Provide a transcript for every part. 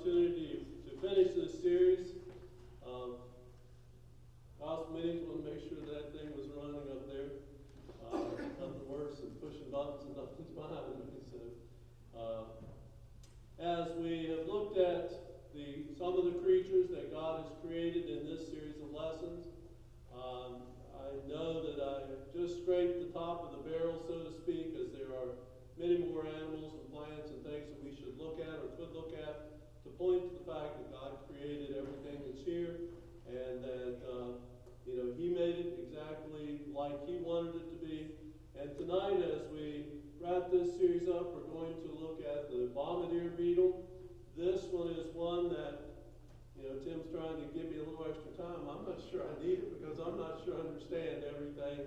opportunity to finish this series. House meetings, want to make sure that thing was running up there. Nothing worse than pushing buttons and nothing's behind me. So, as we have looked at some of the creatures that God has created in this series of lessons, I know that I just scraped the top of the barrel, so to speak, as there are many more animals and plants and things that we should look at or could look at to point to the fact that God created everything that's here and that He made it exactly like He wanted it to be. And tonight, as we wrap this series up, we're going to look at the Bombardier beetle. This one is one that Tim's trying to give me a little extra time. I'm not sure I need it because I'm not sure I understand everything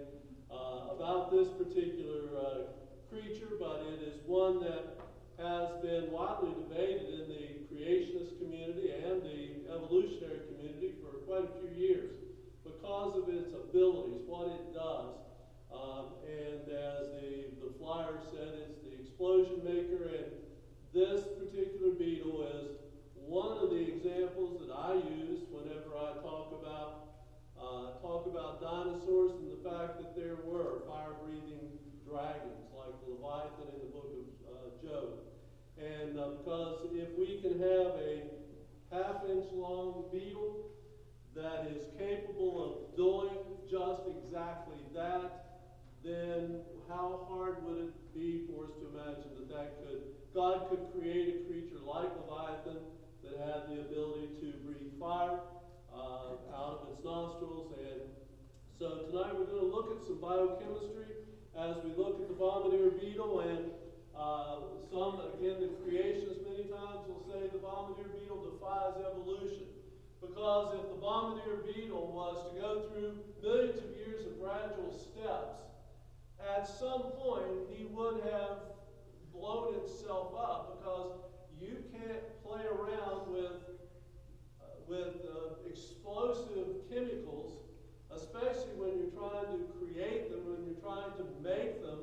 about this particular creature, but it is one that has been widely debated in the creationist community and the evolutionary community for quite a few years because of its abilities, what it does. And as the flyer said, it's the explosion maker, and this particular beetle is one of the examples that I use whenever I talk about dinosaurs and the fact that there were fire-breathing dragons like the Leviathan in the book of Job. And because if we can have a half-inch long beetle that is capable of doing just exactly that, then how hard would it be for us to imagine that God could create a creature like Leviathan that had the ability to breathe fire out of its nostrils. And so tonight we're going to look at some biochemistry as we look at the Bombardier beetle. And the creationists many times will say the Bombardier beetle defies evolution. Because if the Bombardier beetle was to go through millions of years of gradual steps, at some point he would have blown itself up, because you can't play around with explosive chemicals, especially when you're trying to create them, when you're trying to make them,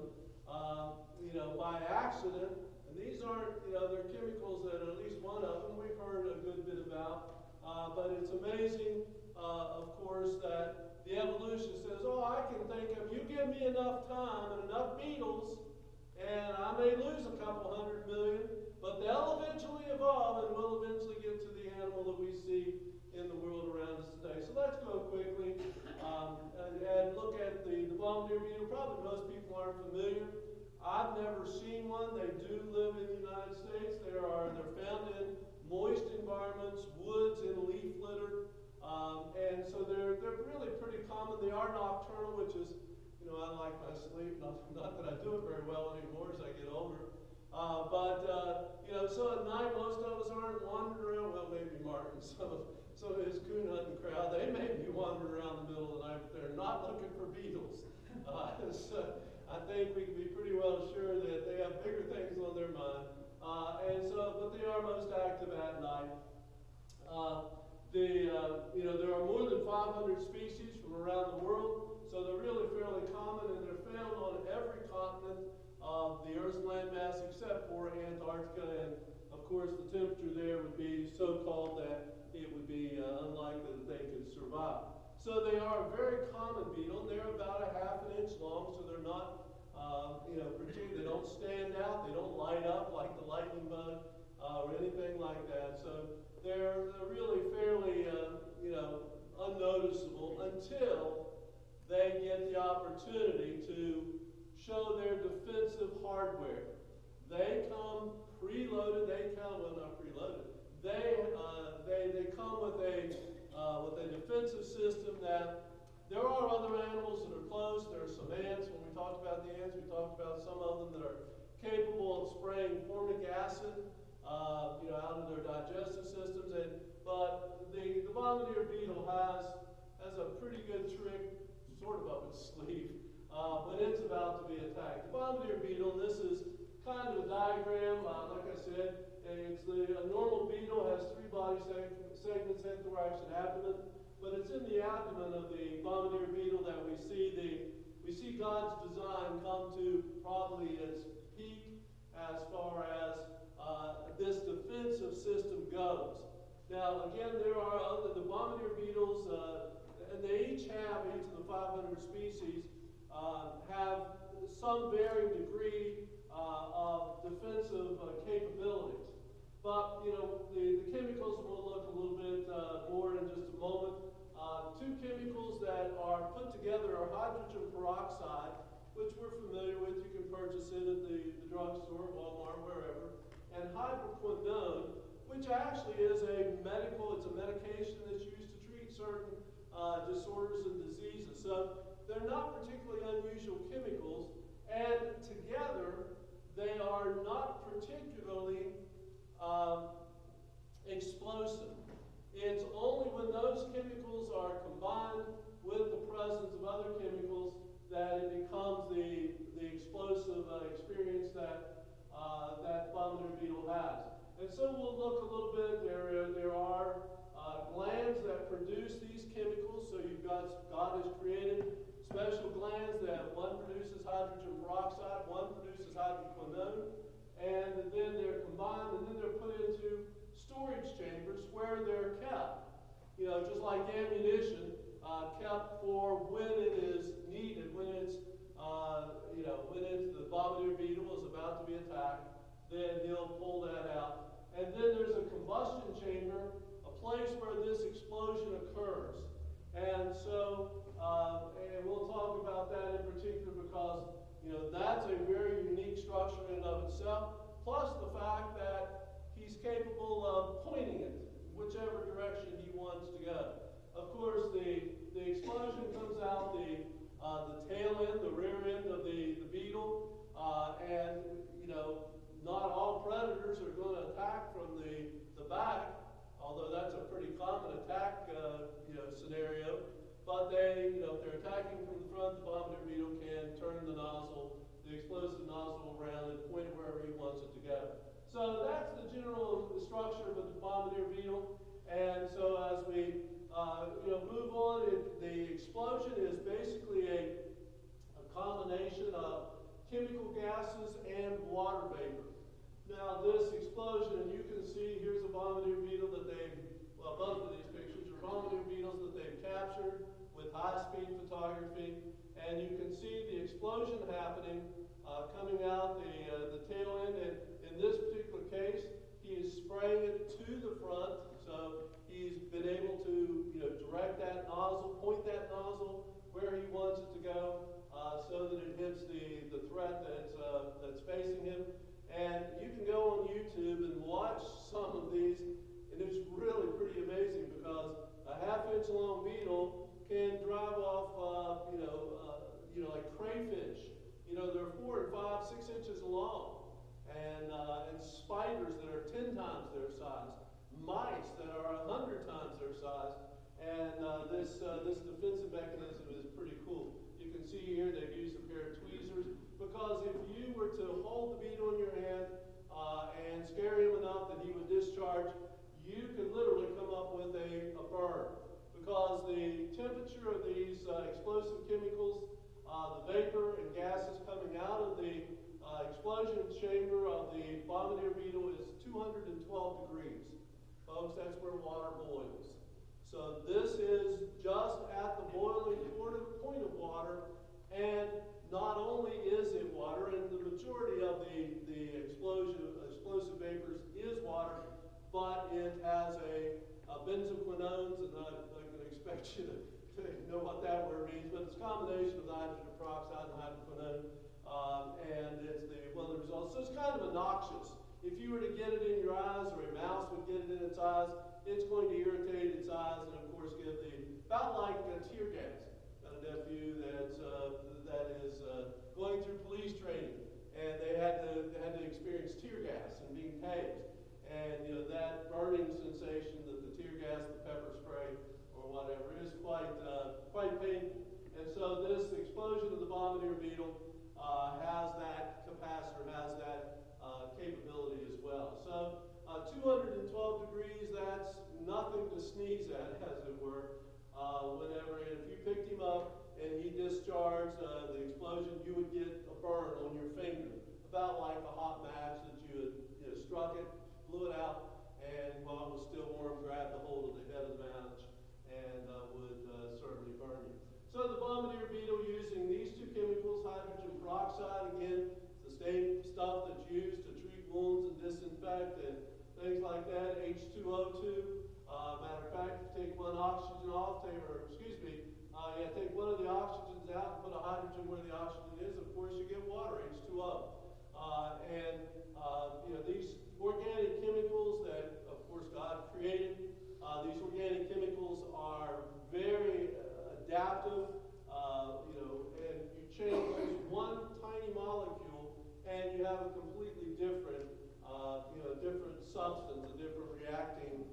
by accident. And these aren't, they're chemicals that at least one of them we've heard a good bit about. But it's amazing, of course, that the evolution says, I can think of, you give me enough time and enough beetles, and I may lose a couple 100 million, but they'll eventually evolve and we'll eventually get to the animal that we see in the world around us today. So let's go quickly and look at the Bombardier beetle. Probably most people aren't familiar. I've never seen one. They do live in the United States. They're found in moist environments, woods, and leaf litter. And so they're really pretty common. They are nocturnal, which is, I like my sleep. Not that I do it very well anymore as I get older. So at night, most of us aren't wandering around. Well, maybe Martin, some of his coon hunting crowd, they may be wandering around the middle of the night, but they're not looking for beetles. So I think we can be pretty well sure that they have bigger things on their mind. But they are most active at night. There are more than 500 species from around the world, so they're really fairly common, and they're found on every continent of the Earth's landmass except for Antarctica. And of course, the temperature there would be so cold that it would be unlikely that they could survive. So they are a very common beetle. They're about a half an inch long, so they're not, they don't stand out. They don't light up like the lightning bug or anything like that. So they're really fairly, unnoticeable until they get the opportunity to show their defensive hardware. They come preloaded. Not preloaded. They come with a defensive system that there are other animals that are close. There are some ants. When we talked about the ants, we talked about some of them that are capable of spraying formic acid out of their digestive systems. But the Bombardier beetle has a pretty good trick sort of up its sleeve when it's about to be attacked. The Bombardier beetle, this is kind of a diagram. Like I said, a normal beetle has 3 body segments, head, thorax, and abdomen. But it's in the abdomen of the Bombardier beetle that we see God's design come to probably its peak as far as this defensive system goes. Now, again, there are the Bombardier beetles, and they each of the 500 species, have some varying degree of defensive capabilities. But, you know, the chemicals we'll look a little bit more in just a moment. Two chemicals that are put together are hydrogen peroxide, which we're familiar with. You can purchase it at the drugstore, Walmart, wherever. And hydroquinone, which actually is it's a medication that's used to treat certain disorders and diseases. So they're not particularly unusual chemicals, and together they are not particularly explosive. It's only when those chemicals are combined with the presence of other chemicals that it becomes the explosive experience that Bombardier beetle has. And so we'll look a little bit. There are glands that produce these chemicals. So God has created special glands that one produces hydrogen peroxide, one produces hydroquinone, and then they're combined, and then they're put into storage chambers where they're kept. You know, just like ammunition, kept for when it is needed, when the Bombardier beetle is about to be attacked, then he'll pull that out. And then there's a combustion chamber, a place where this explosion occurs. And so, and we'll talk about that in particular because, you know, that's a very unique structure in and of itself, plus the fact that he's capable of pointing it whichever direction he wants to go. Of course, the explosion comes out the tail end, the rear end of the beetle, and, you know, not all predators are going to attack from the back, although that's a pretty common attack scenario. But if they're attacking from the front, the Bombardier beetle can turn the explosive nozzle around and point it wherever he wants it to go. So that's the general structure of the Bombardier beetle. And so as we move on, the explosion is basically a combination of chemical gases and water vapor. Now this explosion, you can see here's a Bombardier beetle that both of these pictures are Bombardier beetles that they've captured with high-speed photography. And you can see the explosion happening, coming out the tail end. And in this particular case, he is spraying it to the front. So he's been able to direct that nozzle, point that nozzle where he wants it to go, so that it hits the threat that's facing him. And you can go on YouTube and watch some of these, and it's really pretty amazing because a half-inch long beetle can drive off, like crayfish. They're 4 and 5, 6 inches long, and spiders that are 10 times their size, mice that are 100 times their size, and this defensive mechanism is pretty cool. You can see here they've used a pair of tweezers because if you were to hold the beetle in your hand and scare him enough that he would discharge, you could literally come up with a burn because the temperature of these explosive chemicals, the vapor and gases coming out of the explosion chamber of the Bombardier beetle is 212 degrees. Folks, that's where water boils. So this is just at the boiling point of water, and not only is it water, and the majority of the explosive vapors is water, but it has a benzoquinones, and I can expect you to know what that word means, but it's a combination of hydrogen peroxide and hydroquinone, and it's one of the results. So it's kind of noxious. If you were to get it in your eyes, or a mouse would get it in its eyes, it's going to irritate its eyes and, of course, give about like tear gas. Got a nephew that is going through police training, and they had to experience tear gas and being tased, and that burning sensation that the tear gas, the pepper spray, or whatever is quite painful. And so this explosion of the Bombardier beetle has that capacitor, has that capability as well. So 212 degrees, that's nothing to sneeze at, as it were. If you picked him up and he discharged the explosion, you would get a burn on your finger. about like a hot match that you had struck it, blew it out, and while it was still warm, grabbed the hold of the head of the match and would certainly burn you. So the Bombardier Beetle, using these two chemicals, hydrogen peroxide, again, it's the same stuff that's used to treat wounds and disinfect and things like that, H2O2. Matter of fact, if you take one oxygen off, take one of the oxygens out and put a hydrogen where the oxygen is, of course you get water, H2O. These organic chemicals that, of course, God created, these organic chemicals are very adaptive, and you change just one tiny molecule and you have a completely different, different substance, a different reacting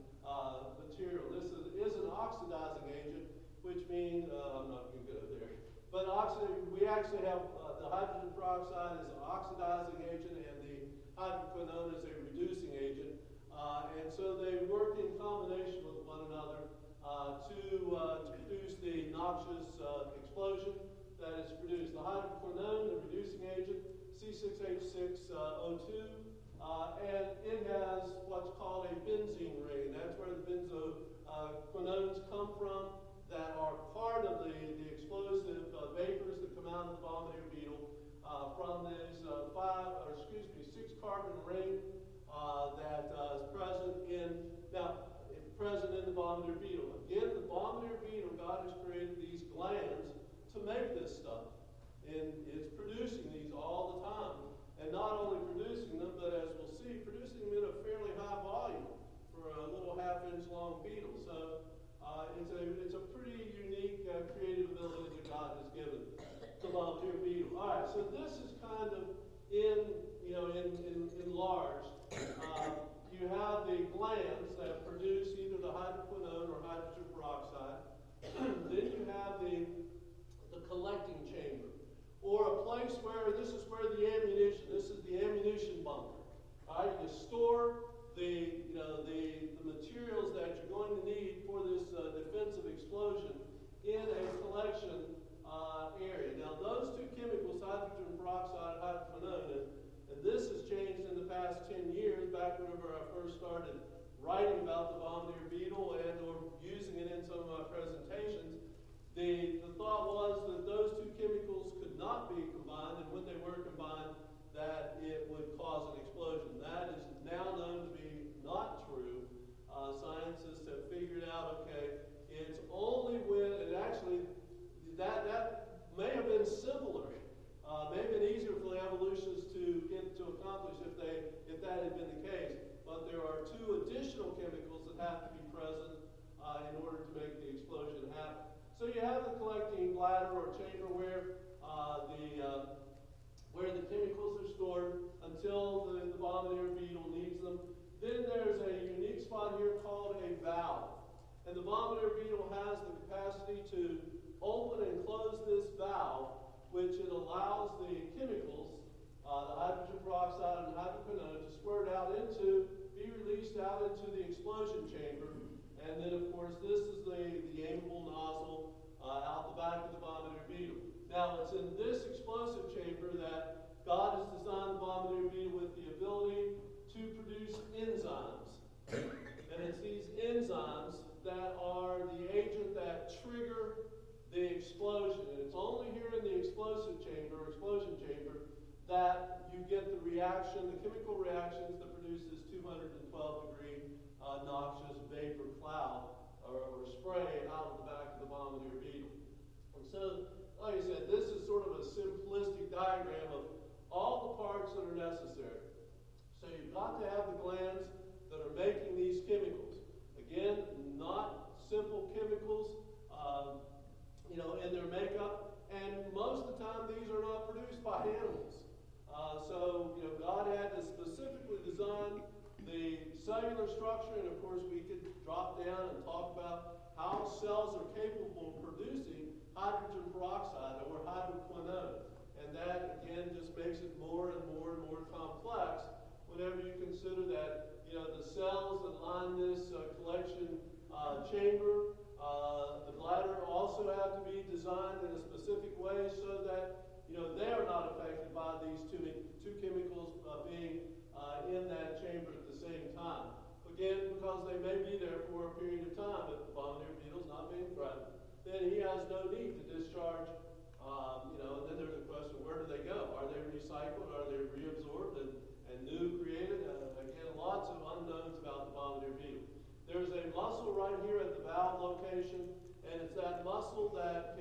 material. This is an oxidizing agent, which means, I'm not going to go there, but we actually have the hydrogen peroxide is an oxidizing agent and the hydroquinone is a reducing agent. And so they work in combination with one another to produce the noxious explosion that is produced. The hydroquinone, the reducing agent, C6H6O2, and it has what's called a benzene ring. That's where the benzoquinones come from that are part of the explosive vapors that come out of the Bombardier Beetle from this 6-carbon ring that is present in the Bombardier Beetle. Again, the Bombardier Beetle, God has created these glands to make this stuff. And it's producing these all the time. And not only producing them, but as we'll see, producing them in a fairly high volume for a little half-inch long beetle. So it's a pretty unique creative ability that God has given the Bombardier Beetle. All right, so this is kind of enlarged. You have the glands that produce either the hydroquinone or hydrogen peroxide. Then you have the collecting chamber, or a place where this is the ammunition bunker. All right, you store the materials that you're going to need for this defensive explosion in a collection area. Now, those two chemicals, hydrogen peroxide and hydroquinone, and this has changed in the past 10 years, back whenever I first started writing about the Bombardier Beetle and or using it in some of my presentations. The thought was that those two chemicals could not be combined, and when they were combined, that it would cause an explosion. That is now known to be not true. Scientists have figured out, okay, it's only when, and actually, that may have been simpler, may have been easier for the evolutionists to get to accomplish if that had been the case. But there are two additional chemicals that have to be present in order to make the explosion happen. So you have the collecting bladder or chamber where the chemicals are stored until the Bombardier Beetle needs them. Then there's a unique spot here called a valve. And the Bombardier Beetle has the capacity to open and close this valve, which it allows the chemicals, the hydrogen peroxide and hydroquinone, to squirt be released out into the explosion chamber. And then, of course, this is the aimable nozzle out the back of the Bombardier Beetle. Now, it's in this explosive chamber that God has designed the Bombardier Beetle with the ability to produce enzymes. And it's these enzymes that are the agent that trigger the explosion. And it's only here in the explosive chamber, or explosion chamber, that you get the reaction, the chemical reactions that produces 212-degree noxious vapor cloud or spray out of the back of the Bombardier Beetle. And so, like I said, this is sort of a simplistic diagram of all the parts that are necessary. So you've got to have the glands that are making these chemicals. Again, not simple chemicals, in their makeup, and most of the time these are not produced by animals. God had to specifically design the cellular structure, and of course we could drop down and talk about how cells are capable of producing hydrogen peroxide or hydroquinone. And that, again, just makes it more and more and more complex whenever you consider that, the cells that line this collection chamber, the bladder also have to be designed in a specific way so that they are not affected by these two chemicals being in that chamber at the same time. Again, because they may be there for a period of time. If the Bombardier beetle's not being threatened, then he has no need to discharge. And then there's the question, where do they go? Are they recycled? Are they reabsorbed and new created? Again, lots of unknowns about the Bombardier beetle. There's a muscle right here at the valve location, and it's that muscle that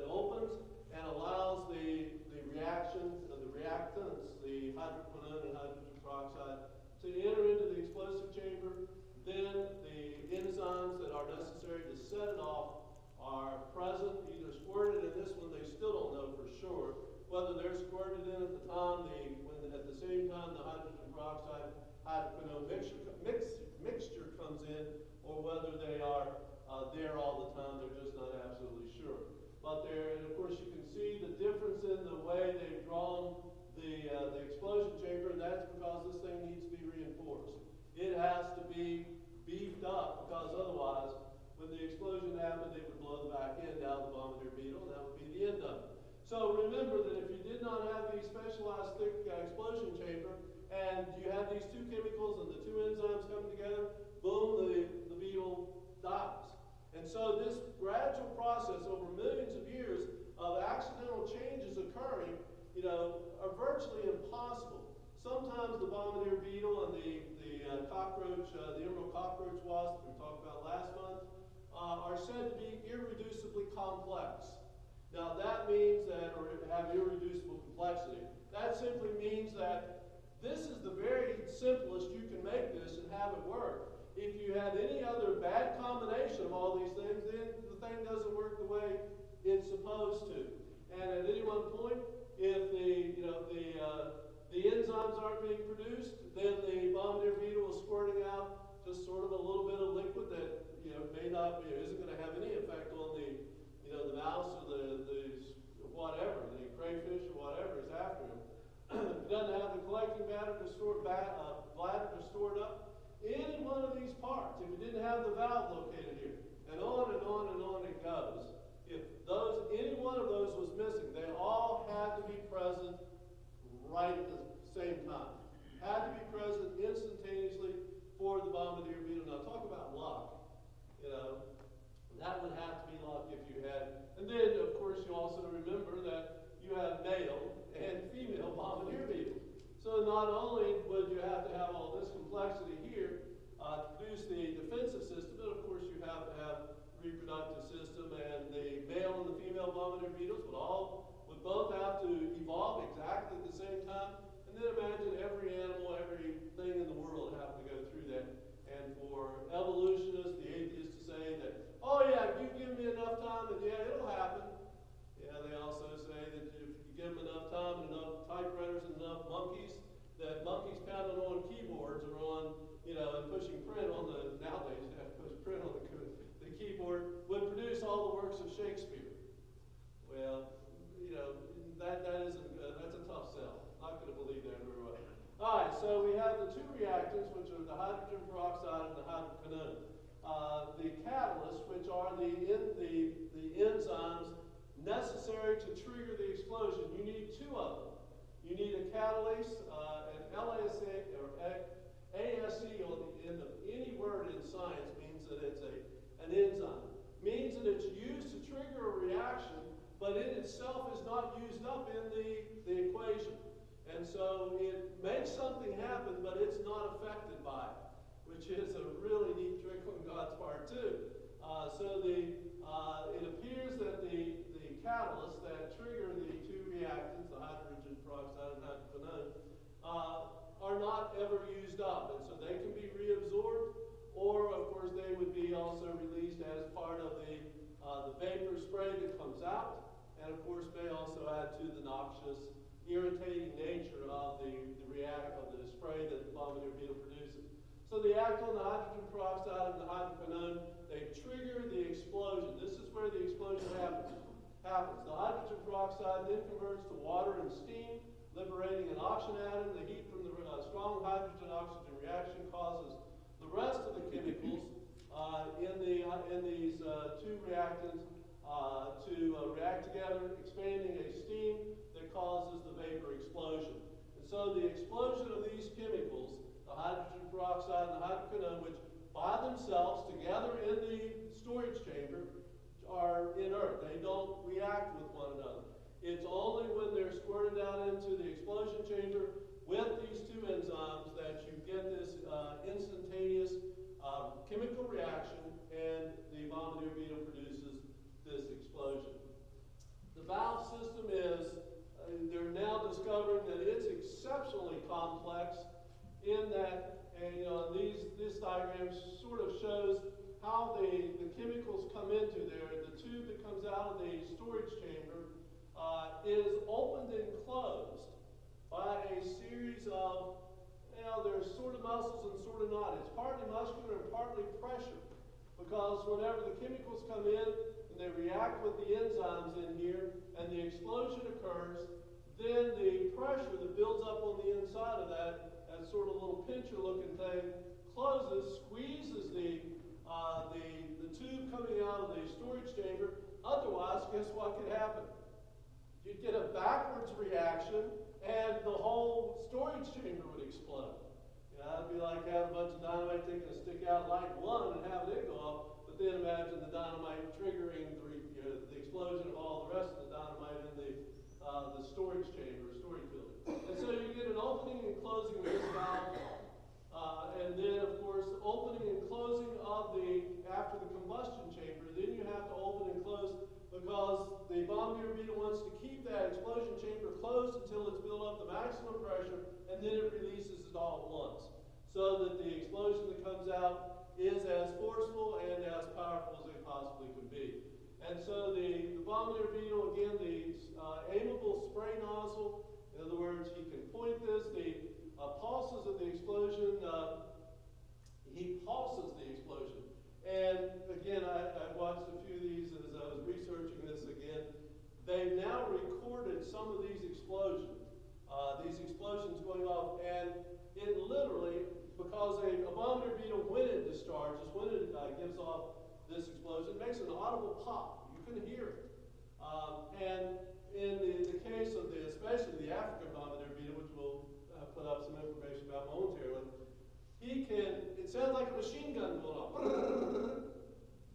opens and allows the reactions, the reactants, the hydroquinone and hydrogen peroxide, to enter into the explosive chamber. Then the enzymes that are necessary to set it off are present, either squirted in this one. They still don't know for sure whether they're squirted in at the time when at the same time the hydrogen peroxide hydroquinone mixture comes in, or whether they are there all the time. They're just not absolutely sure. But there, and of course, you can see the difference in the way they've drawn the explosion chamber, and that's because this thing needs to be reinforced. It has to be beefed up, because otherwise, when the explosion happened, it would blow the back end out of the Bombardier beetle, and that would be the end of it. So remember that if you did not have the specialized thick explosion chamber, and you had these two chemicals and the two enzymes coming together, boom, the beetle dies. And so this gradual process over millions of years of accidental changes occurring, are virtually impossible. Sometimes the Bombardier beetle and the cockroach, the emerald cockroach wasp we talked about last month, are said to be irreducibly complex. Now that means that, or have irreducible complexity, that simply means that this is the very simplest you can make this and have it work. If you had any other bad combination of all these things, then the thing doesn't work the way it's supposed to. And at any one point, if the enzymes aren't being produced, then the Bombardier beetle is squirting out just sort of a little bit of liquid that may not be, isn't going to have any effect on the mouse or the whatever, the crayfish or whatever is after him. If it doesn't have the collecting bladder to store it up, any one of these parts, if it didn't have the valve located here, and on and on and on it goes. If any one of those was missing, they all had to be present right at the same time. Had to be present instantaneously for the Bombardier beetle. Now talk about luck. That would have to be luck if you had. And then, of course, you also remember that you have male and female Bombardier beetles. So not only would you have to have all this complexity here to produce the defensive system, but of course you have to have reproductive system, and the male and the female Bombardier beetles would both have to evolve exactly at the same time. And then imagine every animal, everything in the world having to go through that. And for evolutionists, the atheists, to say that, oh yeah, if you give me enough time, then yeah, it'll happen. Yeah, they also say that if you give them enough time and enough typewriters and enough monkeys, that monkeys pounding on keyboards or on, and pushing print on nowadays you have to push print on the keyboard, would produce all the works of Shakespeare. Well, that's a tough sell. Not going to believe that very well. All right, so we have the two reactants, which are the hydrogen peroxide and the hydroquinone. The catalysts, which are the enzymes necessary to trigger the explosion. You need two of them. You need a catalase, an LASE or ASE on the end of any word in science means that it's an enzyme. Means that it's used to trigger a reaction, but it itself is not used up in the equation. And so it makes something happen, but it's not affected by it, which is a really neat trick on God's part too. It appears that the catalysts that trigger the two reactants, the hydrogen peroxide and hydroquinone, are not ever used up. And so they can be reabsorbed, or of course they would be also released as part of the vapor spray that comes out, and of course may also add to the noxious, irritating nature of the spray that the Bombardier beetle produces. So the actylene, the hydrogen peroxide, and the hydroquinone, they trigger the explosion. This is where the explosion happens. The hydrogen peroxide then converts to water and steam, liberating an oxygen atom. The heat from the strong hydrogen-oxygen reaction causes the rest of the chemicals in these two reactants to react together, expanding a steam that causes the vapor explosion. And so the explosion of these chemicals, the hydrogen peroxide and the hydroquinone, which by themselves, together in the storage chamber, are inert. They don't react with one another. It's only when they're squirted out into the explosion chamber with these two enzymes that you get this instantaneous chemical reaction, and the Bombardier Beetle produces this explosion. The valve system is, they're now discovering that it's exceptionally complex in that, and this diagram sort of shows how the chemicals come into there. The tube that comes out of the storage chamber is opened and closed by a series of, there's sort of muscles and sort of not. It's partly muscular and partly pressure, because whenever the chemicals come in and they react with the enzymes in here and the explosion occurs, then the pressure that builds up on the inside of that sort of little pincher looking thing closes, squeezes the tube coming out of the storage chamber. Otherwise, guess what could happen? You'd get a backwards reaction and the whole storage chamber would explode. It'd be like having a bunch of dynamite taking a stick out, light one, and having it go off. But then imagine the dynamite triggering the explosion of all the rest of the dynamite in the storage chamber, storage building. And so you get an opening and closing of this valve, and then of course opening and closing of after the combustion chamber. Then you have to open and close because the Bombardier Beetle wants to keep that explosion chamber closed until it's built up the maximum pressure, and then it releases it all at once, so that the explosion that comes out is as forceful and as powerful as it possibly can be. And so the Bombardier Beetle, again, the aimable spray nozzle, in other words, he can point this, the pulses of the explosion, he pulses the explosion. And again, I watched a few of these as I was researching this again. They've now recorded some of these explosions going off, and it literally, because a Bombardier Beetle, when it discharges, when it gives off this explosion, it makes an audible pop. You can hear it. And in the case of especially the African Bombardier Beetle, which we'll put up some information about momentarily, it sounds like a machine gun going off.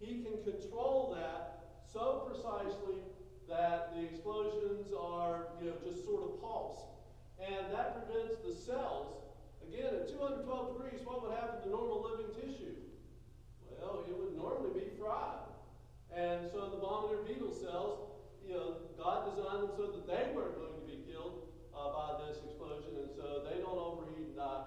He can control that so precisely that the explosions are, just sort of pulse. And that prevents the cells, again, at 212 degrees, what would happen to normal living tissue? Well, it would normally be fried. And so the Bombardier Beetle cells, God designed them so that they weren't going to be killed by this explosion, and so they don't overheat and die.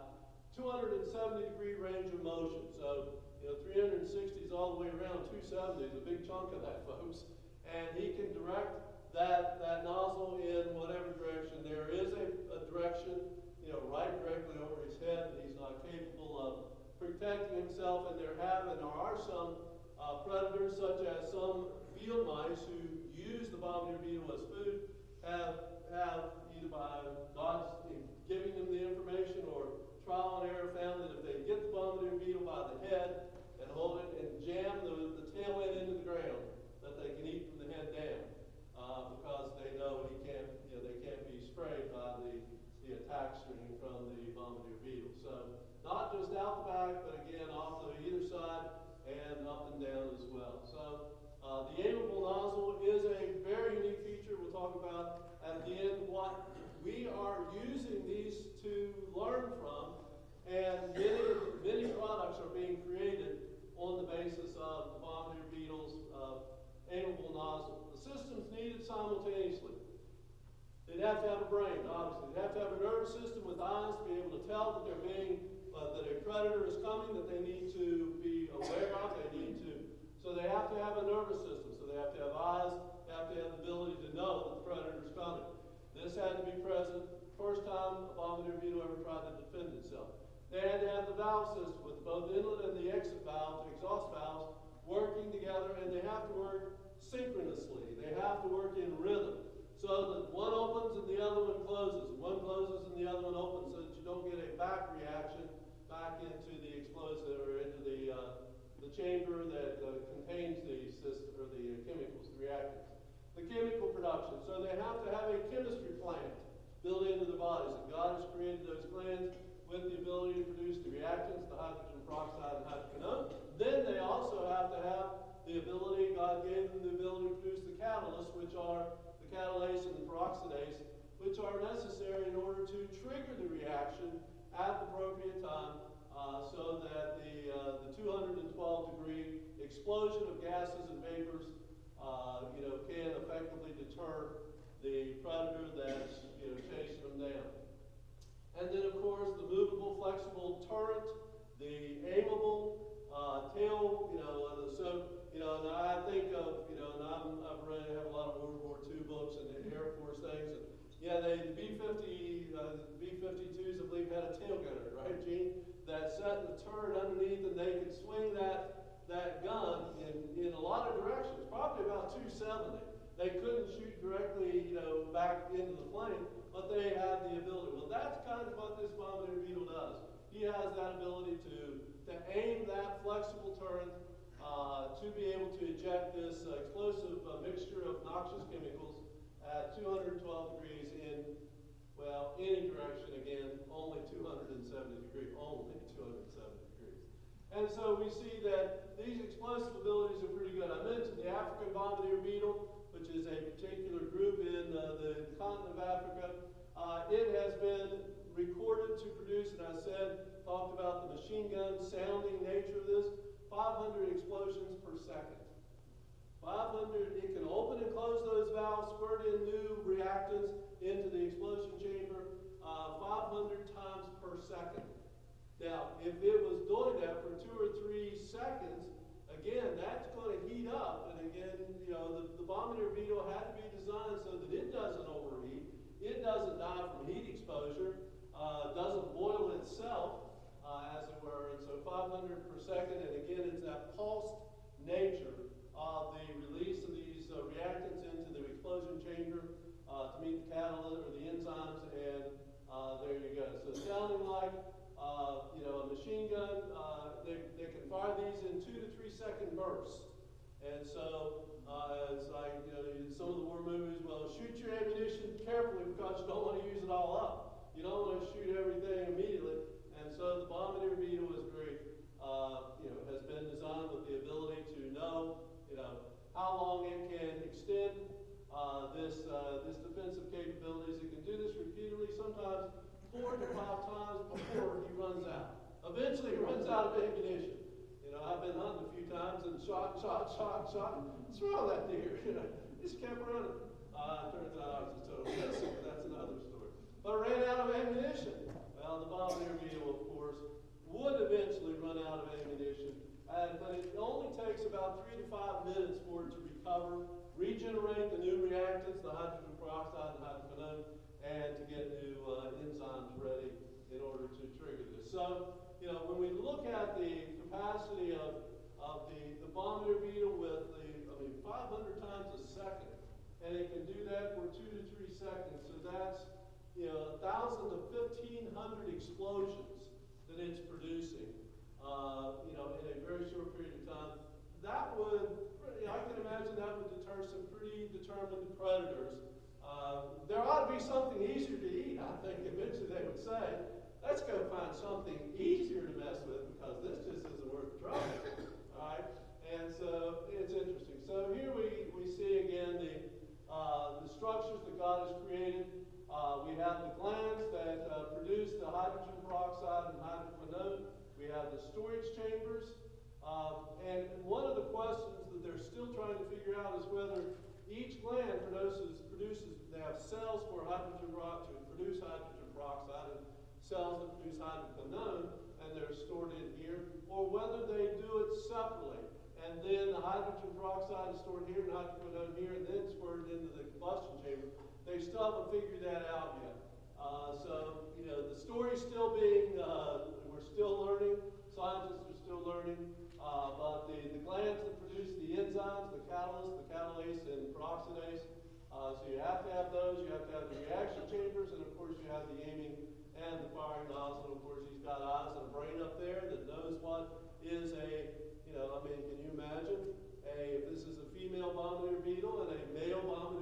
270-degree range of motion. So, 360s all the way around, 270 is a big chunk of that, folks. And he can direct that nozzle in whatever direction. There is a direction, right directly over his head that he's not capable of protecting himself. And there are some predators, such as some field mice who use the Bombardier Beetle as food, have either by God's giving them the information or trial and error found that if they get the Bombardier Beetle by the head and hold it and jam the tail end into the ground, that they can eat from the head down, because they know they can't be sprayed by the attack stream from the Bombardier Beetle. So not just out the back, but again off to either side and up and down as well. So the aimable nozzle is a very unique feature we'll talk about at the end. What we are using these to learn from, and many products are being created on the basis of the Bombardier Beetle's aimable nozzle. The system's needed simultaneously. They'd have to have a brain, obviously. They'd have to have a nervous system with eyes to be able to tell that that a predator is coming, that they need to be aware of, so they have to have a nervous system. So they have to have eyes, they have to have the ability to know that the predator is coming. This had to be present first time a Bombardier Beetle ever tried to defend itself. They had to have the valve system with both the inlet and the exit valve, the exhaust valves, working together, and they have to work synchronously. They have to work in rhythm, so that one opens and the other one closes. One closes and the other one opens, so that you don't get a back reaction back into the explosive or into the chamber that contains the system or the chemicals, the reactants. the chemical production. So they have to have a chemistry plant built into their bodies. And God has created those glands with the ability to produce the reactants, the hydrogen peroxide and hydroquinone. Then they also have to have the ability, God gave them the ability to produce the catalysts, which are the catalase and the peroxidase, which are necessary in order to trigger the reaction at the appropriate time, so that the 212-degree explosion of gases and vapors, can effectively deter the predator that's chasing them down. And then, of course, the movable, flexible turret, the aimable tail. And I think of, and I've read, I have a lot of World War II books and the Air Force things. And yeah, the B-52s, I believe, had a tail gunner, right, Gene? That set the turret underneath, and they could swing that gun in a lot of directions, probably about 270. They couldn't shoot directly, back into the plane, but they had the ability. Well, that's kind of what this Bombardier Beetle does. He has that ability to aim that flexible turret, to be able to eject this explosive mixture of noxious chemicals at 212 degrees in, well, any direction, again, only 270 degrees, only 270 degrees. And so we see that these explosive abilities are pretty good. I mentioned the African Bombardier Beetle, which is a particular group in the continent of Africa. It has been recorded to produce, and I talked about the machine gun sounding nature of this, 500 explosions per second. 500, it can open and close those valves, squirt in new reactants into the explosion chamber 500 times per second. Now, if it was doing that for 2 or 3 seconds, again, that's going to heat up. And again, the Bombardier Beetle had to be designed so that it doesn't overheat, it doesn't die from heat exposure, doesn't boil itself, as it were. And so 500 per second, and again, it's that pulsed nature of the release of these reactants into the explosion chamber to meet the catalyst or the enzymes, and there you go. So sounding like a machine gun, they can fire these in 2 to 3 second bursts. And so it's like, in some of the war movies, well, shoot your ammunition carefully because you don't want to use it all up. You don't want to shoot everything immediately. And so the Bombardier Beetle is very, has been designed with the ability to know, how long it can extend this defensive capabilities. It can do this repeatedly, sometimes 4 to 5 times before he runs out. Eventually, he runs out of ammunition. I've been hunting a few times and shot. What's wrong with that deer? He just kept running. Turns out I was a total mess, but that's another story. But ran out of ammunition. Well, the Bombardier Beetle, of course, would eventually run out of ammunition, but it only takes about 3 to 5 minutes for it to recover, regenerate the new reactants, the hydrogen peroxide and hydroquinone, and to get new enzymes ready in order to trigger this. So, when we look at the capacity of the Bombardier Beetle with 500 times a second, and it can do that for 2 to 3 seconds, so that's 1,000 to 1,500 explosions that it's producing, in a very short period of time. That would, I can imagine that would deter some pretty determined predators. There ought to be something easier to eat, I think. Eventually they would say, let's go find something easier to mess with because this just isn't worth the trouble. All right? And so it's interesting. So here we see again the structures that God has created. We have the glands that produce the hydrogen peroxide and hydroquinone. We have the storage chambers. And one of the questions that they're still trying to figure out is whether each gland produces they have cells for hydrogen to produce hydrogen peroxide and cells that produce hydroquinone, and they're stored in here, or whether they do it separately. And then the hydrogen peroxide is stored here and hydroquinone here, and then squirted into the combustion chamber. They still haven't figured that out yet. So, the story's still being, we're still learning, scientists are still learning, but the glands that produce the enzymes, the catalyst, the catalase, and peroxidase, so you have to have those, you have to have the reaction chambers, and of course you have the aiming and the firing nozzle. Of course, he's got eyes and a brain up there that knows what is can you imagine if this is a female Bombardier Beetle and a male Bombardier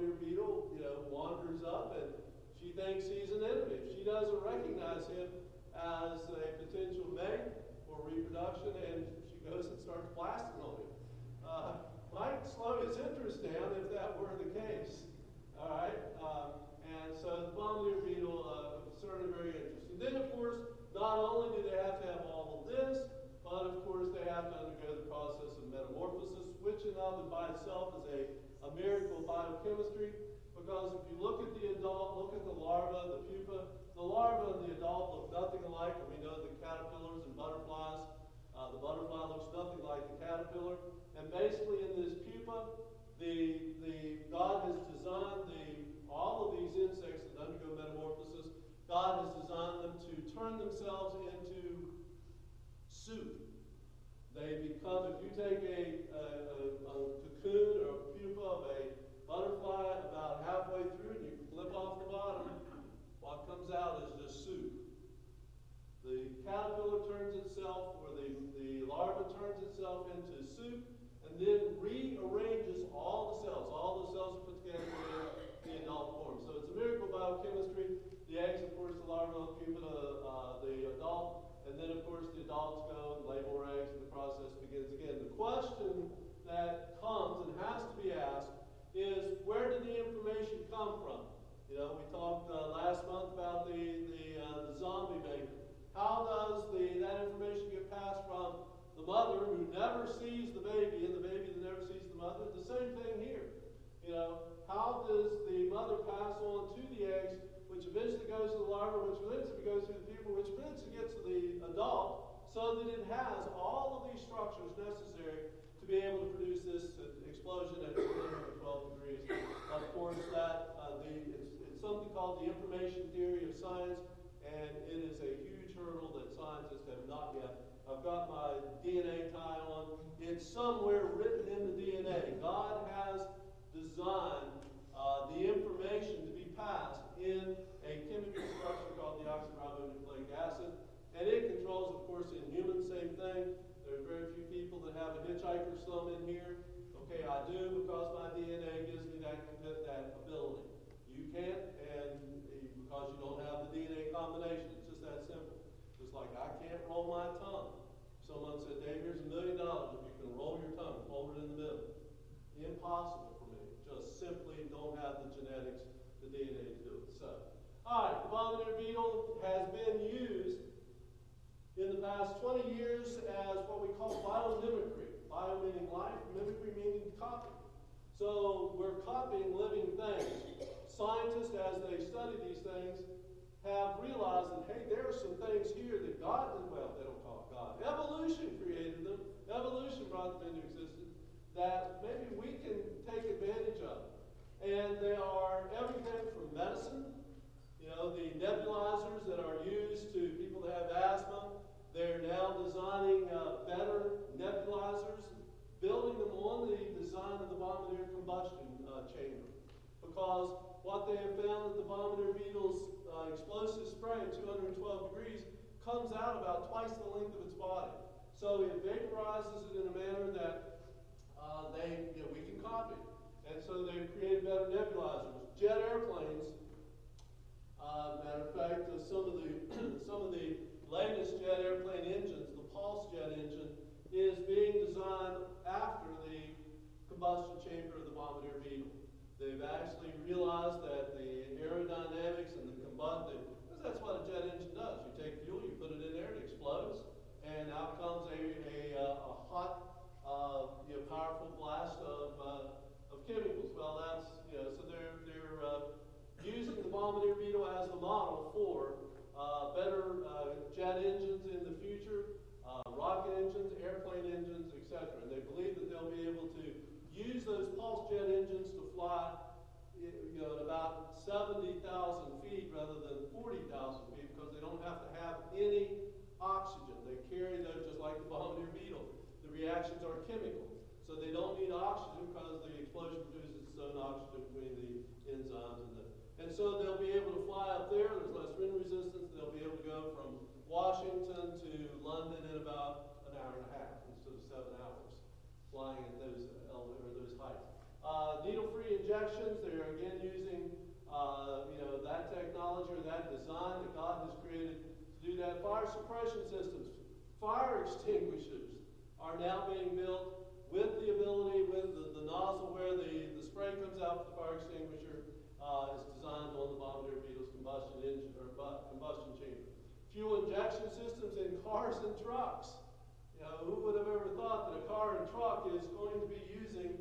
of and by itself is a miracle of biochemistry, because if you look at the adult, look at the larva, the pupa, the larva and the adult look nothing alike, and we know that caterpillars and butterflies, the butterfly looks nothing like the caterpillar. And basically in this pupa, God has designed all of these insects that undergo metamorphosis, God has designed them to turn themselves into soup. They become, if you take a cocoon or a pupa of a butterfly about halfway through and you flip off the bottom, what comes out is just soup. The caterpillar turns itself, or the larva turns itself into soup, and then rearranges all the cells. All the cells are put together in the adult form. So it's a miracle of biochemistry. The eggs, of course, the larva, the pupa, the adult, and then, of course, the adults go and lay more eggs, and the process begins again. The question that comes and has to be asked is, where did the information come from? You know, we talked last month about the zombie baby. How does that information get passed from the mother who never sees the baby and the baby that never sees the mother? The same thing here. You know, how does the mother pass on to the eggs, which eventually goes to the larva, which eventually goes to the pupa, which eventually gets to the adult, so that it has all of these structures necessary to be able to produce this explosion at 212 degrees. Of course, it's something called the information theory of science, and it is a huge hurdle that scientists have not yet. I've got my DNA tie on. It's somewhere written in the DNA. God has designed the information to be passed in a chemical structure called the oxyribonucleic acid, and it controls, of course, in humans, same thing. There are very few people that have a hitchhiker's thumb in here. Okay, I do because my DNA gives me that ability. You can't, and because you don't have the DNA combination. It's just that simple. Just like I can't roll my tongue. Someone said, Dave, here's $1 million if you can roll your tongue, fold it in the middle. Impossible for me. Just simply don't have the genetics, the DNA to do it. So, all right, the Bombardier beetle has been used in the past 20 years as what we call biomimicry. Bio meaning life, mimicry meaning copy. So we're copying living things. Scientists, as they study these things, have realized that, hey, there are some things here that God did, well, they don't call it God. Evolution created them. Evolution brought them into existence that maybe we can take advantage of. And they are everything from medicine, you know, the nebulizers that are used to people that have asthma. They're now designing better nebulizers, building them on the design of the Bombardier combustion chamber. Because what they have found that the Bombardier beetle's explosive spray at 212 degrees comes out about twice the length of its body. So it vaporizes it in a manner that we can copy. And so they've created better nebulizers. Jet airplanes, matter of fact, some of the latest jet airplane engines, the pulse jet engine, is being designed after the combustion chamber of the Bombardier beetle. They've actually realized that the aerodynamics and the combustion, because that's what a jet engine does. You take fuel, you put it in there, it explodes, and out comes a hot, powerful blast of chemicals. Well, that's, so they're using the Bombardier beetle as the model for better jet engines in the future, rocket engines, airplane engines, etc. And they believe that they'll be able to use those pulse jet engines to fly at about 70,000 feet rather than 40,000 feet, because they don't have to have any oxygen. They carry those just like the Bombardier beetle. The reactions are chemical. So they don't need oxygen because the explosion produces its own oxygen between the enzymes and so they'll be able to fly up there. There's less wind resistance. They'll be able to go from Washington to London in about an hour and a half instead of 7 hours flying at those heights. Needle-free injections. They're again using that technology or that design that God has created to do that. Fire suppression systems, fire extinguishers are now being built with the ability, with the nozzle where the spray comes out for the fire extinguisher is designed on the Bombardier beetle's combustion engine or combustion chamber. Fuel injection systems in cars and trucks. who would have ever thought that a car and truck is going to be using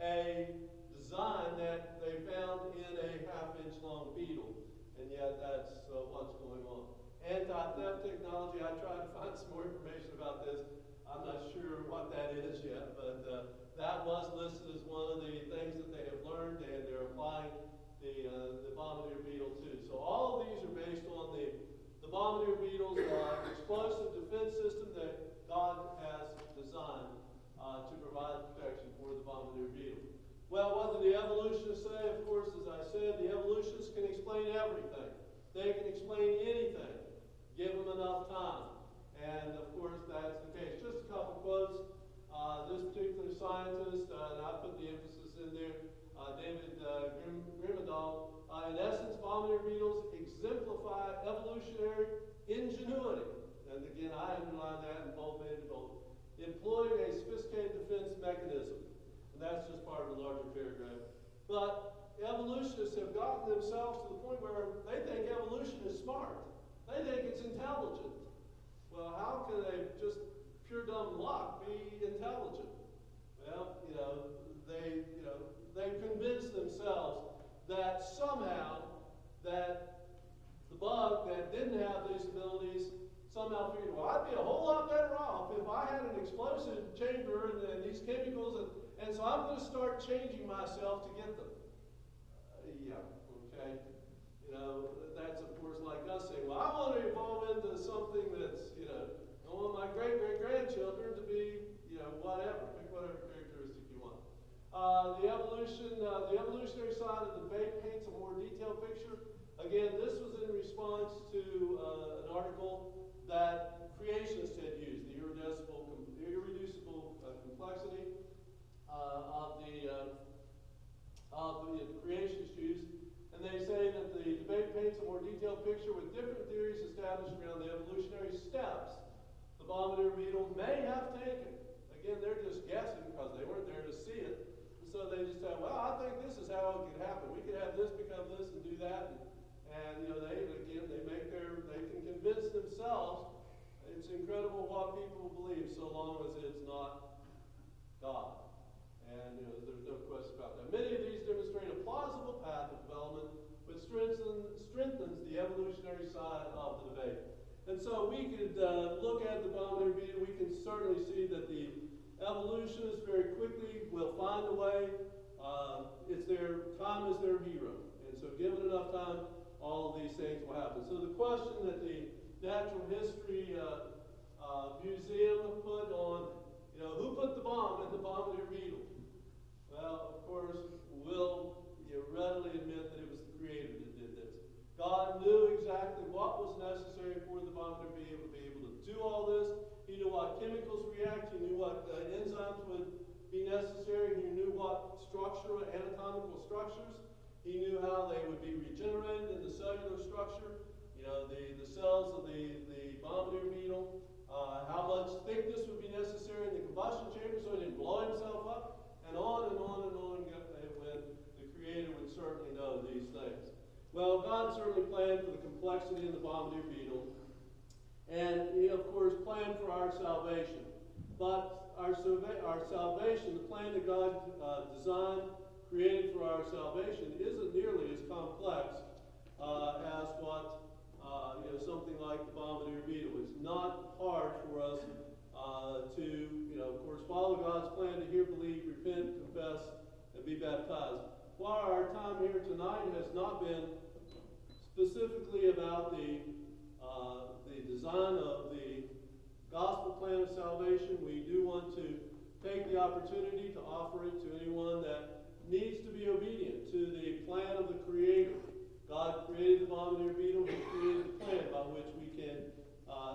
a design that they found in a half-inch long Beetle? And yet that's what's going on. Anti-theft technology, I tried to find some more information about this. I'm not sure what that is yet, but that was listed as one of the things that they have learned, and they're applying the Bombardier Beetle too. So all of these are based on the Bombardier Beetle's explosive defense system that God has designed to provide protection for the Bombardier Beetle. Well, what do the evolutionists say? Of course, as I said, the evolutionists can explain everything. They can explain anything. Give them enough time. And of course, that's the case. Just a couple quotes. This particular scientist, and I put the emphasis in there, David Grimadahl, in essence, Bombardier beetles exemplify evolutionary ingenuity. And again, I underline that and bolded bold. Employing a sophisticated defense mechanism. And that's just part of the larger paragraph. But evolutionists have gotten themselves to the point where they think evolution is smart. They think it's intelligent. Well, how can a just pure dumb luck be intelligent? Well, they've convinced themselves that somehow that the bug that didn't have these abilities somehow figured, well, I'd be a whole lot better off if I had an explosive chamber and these chemicals, and so I'm going to start changing myself to get them. Okay. That's of course like us saying, well, I want to evolve into something that's, I want my great-great-grandchildren to be, whatever. Pick whatever characteristic you want. The evolutionary side of the debate paints a more detailed picture. Again, this was in response to an article that creationists had used, the irreducible complexity of the creationists used. And they say that the debate paints a more detailed picture with different theories established around the evolutionary steps the Bombardier beetle may have taken. Again, they're just guessing because they weren't there to see it. And so they just say, well, I think this is how it could happen. We could have this become this and do that. And they can convince themselves. It's incredible what people believe so long as it's not God. And there's no question about that. Many of these demonstrate a plausible path of development, which strengthens the evolutionary side of the debate. And so we could look at the Bombardier beetle. We can certainly see that the evolutionists very quickly will find a way. Time is their hero. And so given enough time, all of these things will happen. So the question that the Natural History Museum put on, who put the bomb in the Bombardier beetle? Well, of course, we'll readily admit that it was the Creator that did this. God knew exactly what was necessary for the Bombardier beetle to be able to do all this. He knew what chemicals react. He knew what enzymes would be necessary. He knew what anatomical structures. He knew how they would be regenerated in the cellular structure. The cells of the Bombardier beetle, how much thickness would be necessary in the combustion chamber so it didn't blow himself up, and on and on and on when the Creator would certainly know these things. Well, God certainly planned for the complexity in the Bombardier beetle, and He, of course, planned for our salvation. But our salvation, the plan that God designed, created for our salvation, isn't nearly as complex as what something like the Bombardier beetle. It's not hard for us to, of course, follow God's plan to hear, believe, repent, confess, and be baptized. While our time here tonight has not been specifically about the design of the gospel plan of salvation, we do want to take the opportunity to offer it to anyone that needs to be obedient to the plan of the Creator. God created the Bombardier beetle. He created the plan by which we can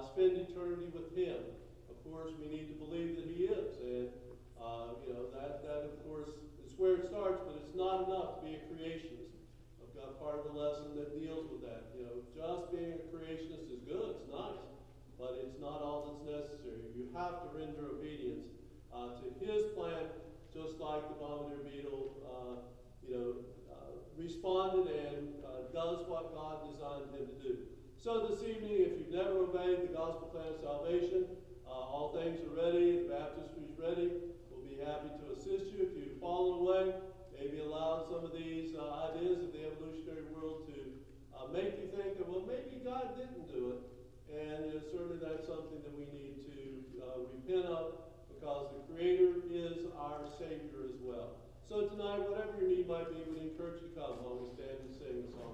spend eternity with Him. Of course, we need to believe that He is, and that of course is where it starts. But it's not enough to be a creationist. I've got part of the lesson that deals with that. Just being a creationist is good. It's nice, but it's not all that's necessary. You have to render obedience to His plan, just like the Bombardier beetle, responded and does what God designed him to do. So this evening, if you've never obeyed the gospel plan of salvation, All things are ready, the baptistry's ready. We'll be happy to assist you if you've fallen away. Maybe allowed some of these ideas of the evolutionary world to make you think that, well, maybe God didn't do it. And certainly that's something that we need to repent of, because the Creator is our Savior as well. So tonight, whatever your need might be, we encourage you to come while we stand and sing the song.